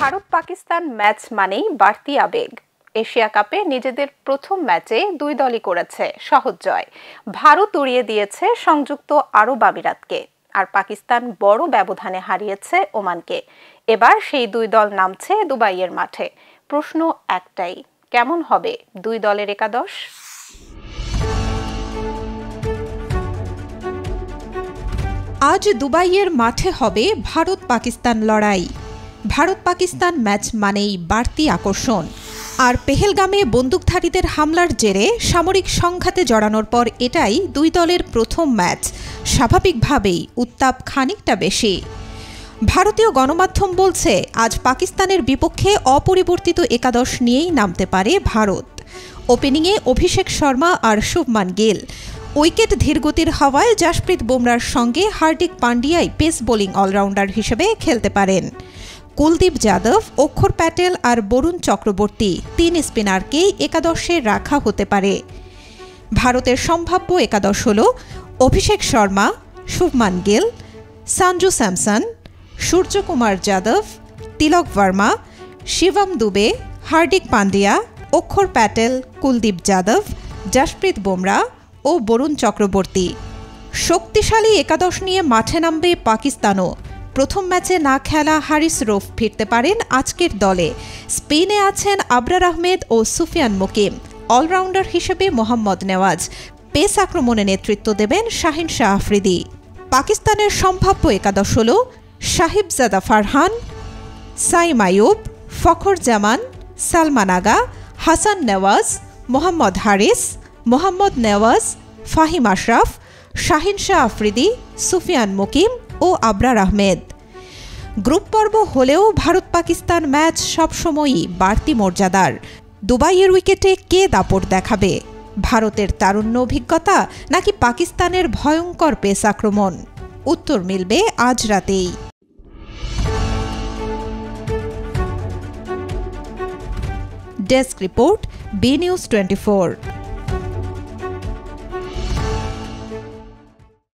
Bharat Pakistan match মানেই বাড়তি আবেগ। এশিয়া কাপে নিজেদের প্রথম ম্যাচে দুই দলই করেছে সহজ জয়। ভারত উড়িয়ে দিয়েছে সংযুক্ত আরব আমিরাতকে, আর পাকিস্তান বড় ব্যবধানে হারিয়েছে ওমানকে। এবার সেই দুই দল নামছে দুবাইয়ের মাঠে। প্রশ্ন একটাই, কেমন হবে দুই দলের একাদশ? আজ দুবাইয়ের মাঠে হবে ভারত পাকিস্তান লড়াই। ভারত পাকিস্তান ম্যাচ মানেই বাড়তি আকর্ষণ। আর পেহেলগামে বন্দুকধারীদের হামলার জেরে সামরিক সংঘাতে জড়ানোর পর এটাই দুই দলের প্রথম ম্যাচ। স্বাভাবিকভাবেই উত্তাপ খানিকটা বেশি। ভারতীয় গণমাধ্যম বলছে আজ পাকিস্তানের বিপক্ষে অপরিবর্তিত একাদশ নিয়েই নামতে পারে ভারত। ওপেনিংয়ে অভিষেক শর্মা আর শুভমান গিল। উইকেট ধীরগতির হওয়ায় জাসপ্রীত বুমরার সঙ্গে হার্দিক পান্ডিয়াই পেস বোলিং অলরাউন্ডার হিসেবে খেলতে পারেন। কুলদীপ যাদব, অক্ষর প্যাটেল আর বরুণ চক্রবর্তী তিন স্পিনারকেই একাদশে রাখা হতে পারে। ভারতের সম্ভাব্য একাদশ হল অভিষেক শর্মা, শুভমান গিল, সঞ্জু স্যামসন, সূর্যকুমার যাদব, তিলক ভার্মা, শিবম দুবে, হার্দিক পান্ডিয়া, অক্ষর প্যাটেল, কুলদীপ যাদব, জাসপ্রীত বুমরা ও বরুণ চক্রবর্তী। শক্তিশালী একাদশ নিয়ে মাঠে নামবে পাকিস্তানও। প্রথম ম্যাচে না খেলা হারিস রৌফ ফিরতে পারেন আজকের দলে। স্পেনে আছেন আবরার আহমেদ ও সুফিয়ান মুকিম। অলরাউন্ডার হিসেবে মোহাম্মদ নেওয়াজ। পেস আক্রমণে নেতৃত্ব দেবেন শাহিন শাহ আফ্রিদি। পাকিস্তানের সম্ভাব্য একাদশ হল সাহিবজাদা ফারহান, সাইম আইয়ুব, ফখর জামান, সালমান আগা, হাসান নেওয়াজ, মোহাম্মদ হারিস, মোহাম্মদ নেওয়াজ, ফাহিম আশরাফ, শাহিন শাহ আফ্রিদি, সুফিয়ান মুকিম ও আবরার আহমেদ। গ্রুপ পর্ব হলেও ভারত পাকিস্তান ম্যাচ সবসময়ই বাড়তি মর্যাদার। দুবাইয়ের উইকেটে কে দাপট দেখাবে? ভারতের তারুণ্য অভিজ্ঞতা নাকি পাকিস্তানের ভয়ঙ্কর পেস আক্রমণ? উত্তর মিলবে আজ রাতেই। Desk report, B News 24।